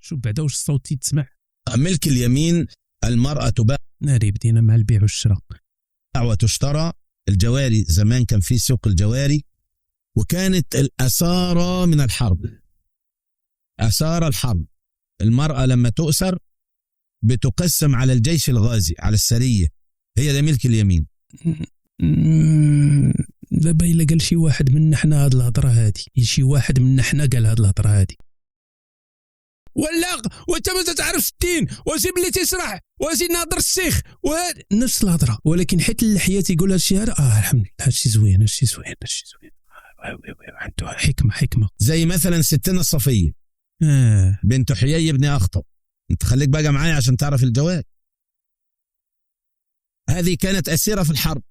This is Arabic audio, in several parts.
شوف بعدا واش الصوت يتسمع. ملك اليمين المرأة تباع ناري بدينا مع البيع والشراء وتشترى. الجواري زمان كان في سوق الجواري، وكانت الأسارة من الحرب، أسار الحرب. المرأة لما تؤسر بتقسم على الجيش الغازي، على السرية، هي ده ملك اليمين. دابا إلا قال شي واحد منا حنا هاد الهضره هادي، شي واحد منا حنا قال هاد الهضره هادي، ولا وانت ما تعرفش الدين واش بلي تشرح واش ناظر الشيخ نفس الهضره، ولكن حيت اللحيه تيقول هاد الشيء هذا الحمد لله هادشي زوين هادشي زوين هادشي زوين، عنده حكمه. زي مثلا ستنا الصفيه بنت حيي بن اخطب. انت خليك بقى معايا عشان تعرف الجواب. هذه كانت أسيرة في الحرب،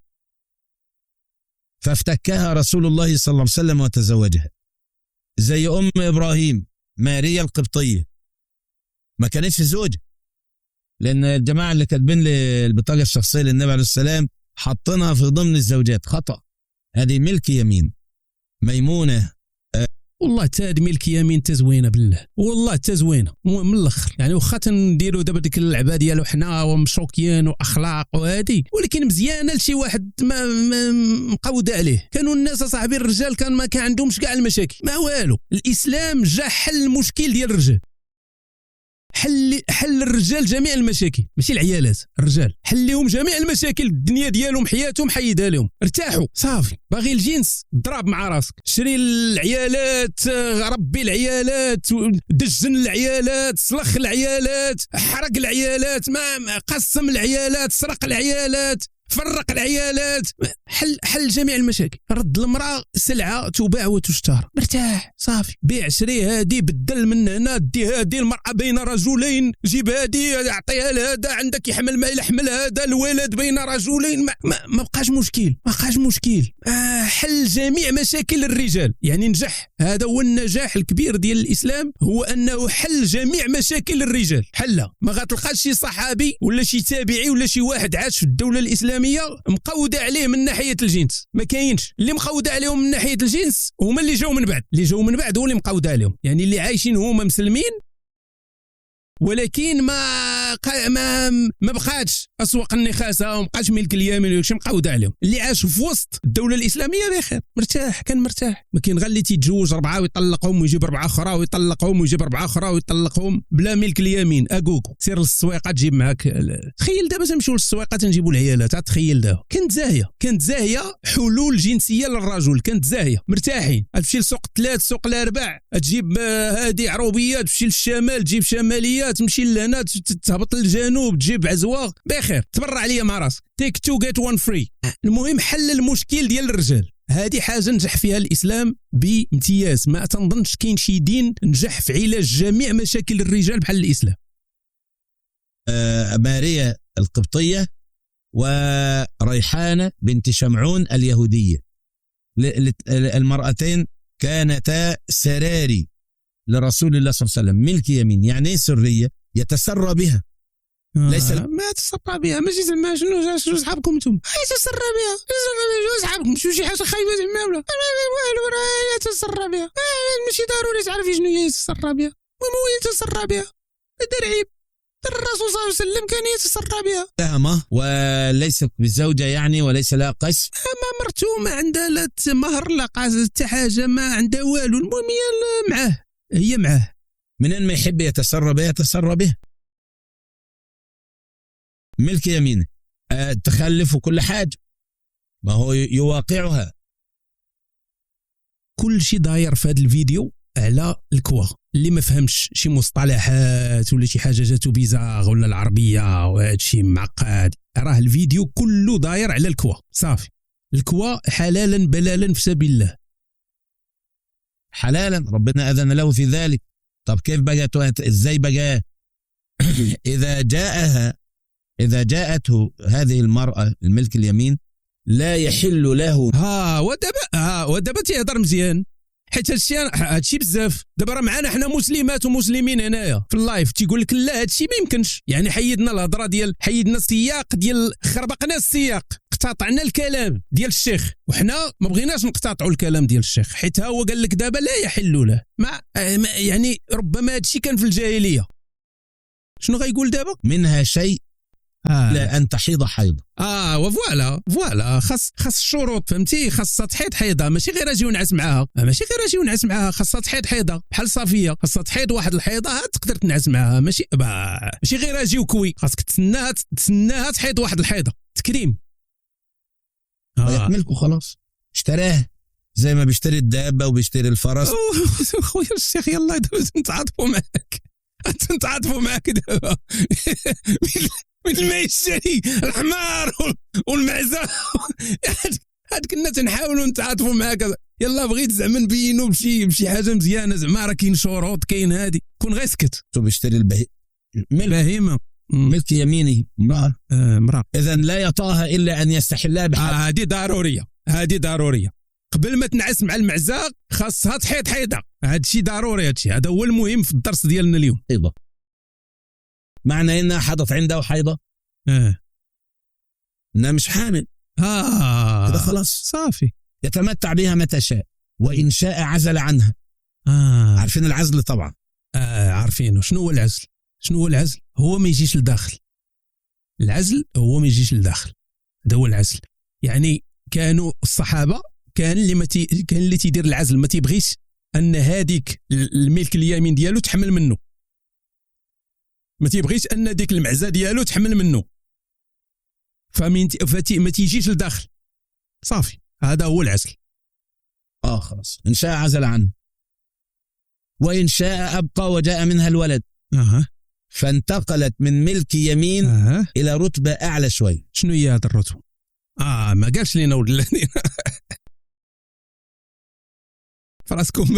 فافتكها رسول الله صلى الله عليه وسلم وتزوجها. زي أم إبراهيم ماريا القبطية، ما كانتش زوجة، لأن الجماعة اللي كاتبين لي البطاقة الشخصية للنبي عليه السلام حطناها في ضمن الزوجات، خطأ. هذه ملك يمين. ميمونة والله تاد ملك يمين تزوينه بالله، والله تزوينه من الاخر. يعني واخا تنديروا دابا ديك اللعبه ديالو حنا ومشوكيين واخلاق وهادي، ولكن مزيانه لشي واحد ما مقوده عليه. كانوا الناس صاحبي الرجال كان ما كان عندهمش كاع المشاكل، ما والو. الاسلام جا حل المشكل ديال الرجال، حل الرجال جميع المشاكل، ماشي العيالات، الرجال حل لهم جميع المشاكل. الدنيا ديالهم حياتهم حيدها لهم، ارتاحوا صافي. باغي الجنس ضرب مع راسك، شري العيالات، ربي العيالات، دجن العيالات، سلخ العيالات، حرق العيالات، ما قسم العيالات، سرق العيالات، فرق العيالات. حل جميع المشاكل. رد المرأة سلعة تباع وتشترى، مرتاح صافي. بيع شري هادي، بدل من هنا، دي هادي المرأة بين رجلين، جيب هادي اعطيها لهذا، عندك يحمل ما يحمل هذا، الولد بين رجلين، ما بقاش مشكل، ما بقاش مشكل. حل جميع مشاكل الرجال. يعني نجح، هذا هو النجاح الكبير ديال الإسلام، هو أنه حل جميع مشاكل الرجال. حلها. ما غتلقاش شي صحابي ولا شي تابعي ولا شي واحد عاش في الدولة الإسلامية مقودة عليه من ناحية الجنس، ما كاينش. اللي مقودة عليهم من ناحية الجنس هما اللي جاو من بعد، هو اللي مقودة عليهم. يعني اللي عايشين هما مسلمين، ولكن ما بقاتش أسواق النخاسة ومبقاش ملك اليمين وش مقودة عليهم. اللي عاش في وسط الدولة الإسلامية بخير، مرتاح، كان مرتاح. ما كاين غير اللي تيتزوج 4 ويطلقهم ويجيب 4 أخرى ويطلقهم ويجيب 4 أخرى ويطلقهم بلا ملك اليمين. أقوكو سير للسويقة تجيب معاك. تخيل دابا تمشيو للسويقة تنجيبوا العيالات، تخيل دابا. كانت زاهية حلول جنسية للرجل، كانت زاهية، مرتاحين. تمشي لسوق 3 سوق 4 تجيب هادي عروبيات، تمشي للشمال تجيب شماليات، تمشي لهنا تهبط للجنوب تجيب عزواغ، بخير. تبرع عليا مع راسك، تيك 2 جيت 1 فري. المهم حل المشكل ديال الرجال. هذه حاجه نجح فيها الاسلام بامتياز. ما تنظنش كاين شي دين نجح في علاج جميع مشاكل الرجال بحال الاسلام. ماريا القبطيه وريحانه بنت شمعون اليهوديه، المرأتين كانتا سراري لرسول الله صلى الله عليه وسلم، ملك يمين. يعني ايه سريه؟ يتسرى بها. ليس ما تسرى بها، ماشي زعما شنو صحابكم انتم يتسرى بها، شنو صحابكم شي حاجه خايبه زعما ولا والو، راه يتسرى بها. ماشي ضروري تعرفي شنو هي يتسرى بها. المهم هو يتسرى بها، دار عيب. الرسول صلى الله عليه وسلم كان يتسرى بها. تهمه وليست بالزوجه يعني، وليس لها قس. ما مرتو ما عندها لا مهر لا قاس حتى حاجه، ما عندها والو. المهم هي معاه. منين ما يحب يتسرى بها يتسرى بها. ملك يمينه. تخلف وكل حاجة، ما هو يواقعها. كل شيء داير في هذا الفيديو على الكوا. اللي ما فهمش شي مصطلحات ولا شي حاجة جاتو بيزاغ ولا العربية وهذا شي معقد، راه الفيديو كله داير على الكوا صافي. الكوا حلالا بلالا في سبيل الله. حلالا ربنا أذن له في ذلك. طب كيف بقى؟ ازاي بقى؟ إذا جاءته هذه المرأة الملك اليمين لا يحل له. ودابا تيهضر مزيان، حيت هادشي بزاف. دابا راه معنا حنا مسلمات ومسلمين هنايا في اللايف تيقول لك لا هادشي ما يمكنش. يعني حيدنا الهضره ديال، حيدنا السياق ديال، خربقنا السياق، اقتطعنا الكلام ديال الشيخ، وحنا ما بغيناش نقتطعوا الكلام ديال الشيخ، حيت هو قال لك دابا لا يحل له. ما يعني ربما هذا الشيء كان في الجاهليه. شنو غيقول دابا؟ منها شيء لا أن تحيض حيض. فوالا خاص الشروط، فهمتي؟ خاصها تحيض حيضه، ماشي غير اجي ونعس معاها، خاصها تحيض حيضه بحال صافيه، خاصها تحيض واحد الحيضه تقدر تنعس معاها، ماشي غير اجي وكوي، خاصك تسناها تحيض واحد الحيضه تكريم. ويحملك وخلاص، اشتراه زي ما بيشتري الدابه وبيشتري الفرس. خويا الشيخ يلا نتعاطفوا معاك دابا مثل ما يشتري الحمار والمعزه. هاد كنا تنحاولوا نتعاطفوا معاك، يلا بغيت زعما نبينوا بشي حاجه مزيانه، زعما راه كاين شروط، كاين هادي، كون غير سكت. بيشتري البهيمه ملك يمينه امراه، اذا لا يطاها الا ان يستحلها بحد. هذه ضروريه قبل ما تنعس مع المعزه، خاصها تحيض حيضه. هذا الشيء ضروري، هذا هو المهم في الدرس ديالنا اليوم. حيضه معنى انها حضت عنده حيضه انها مش حامل، كده خلاص صافي، يتمتع بها متى شاء، وان شاء عزل عنها. عارفين العزل طبعا؟ عارفينه. شنو هو العزل؟ هو ما يجيش لداخل. العزل هو ما يجيش لداخل، هذا هو العزل. يعني كانوا الصحابه كان اللي تيدير العزل، ما تيبغيش ان هذيك الملك اليمين ديالو تحمل منه، ما تيبغيش ان ديك المعزه ديالو تحمل منه، ما تيجيش لداخل، صافي، هذا هو العزل. خلاص، ان شاء عزل عنه وان شاء ابقى وجاء منها الولد. فانتقلت من ملك يمين الى رتبه اعلى شوي. شنو هي هذه الرتبه؟ ما قالش لينا ولد الذين فراسكم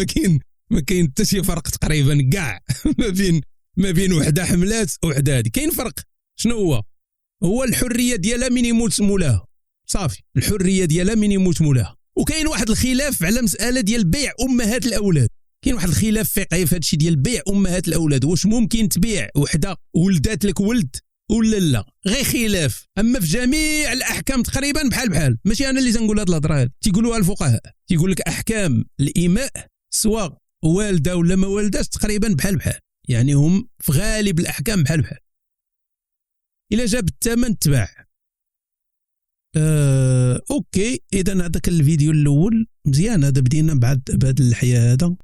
ما كاين حتى شي فرق تقريبا كاع ما بين وحده حملات وحده هذه. كاين فرق. شنو هو الحريه ديالها من يموت مولاها، صافي، الحريه ديالها من يموت مولاها. وكاين واحد الخلاف على مساله ديال بيع امهات الاولاد، كاين واحد الخلاف فقهي في هذا الشيء ديال بيع امهات الاولاد، واش ممكن تبيع وحده ولدات لك ولد ولا لا؟ غير خلاف. اما في جميع الاحكام تقريبا بحال، ماشي انا اللي تنقول هذه الهضره هذه، تيقولوها الفقهاء، تيقول لك احكام الاماء سواء والده ولا ما والداش تقريبا بحال، يعني هم في غالب الاحكام بحال. الا جاب الثمن تباع. اوكي، اذا هذاك الفيديو الاول مزيان، هذا بدينا بهذا الحياه هذا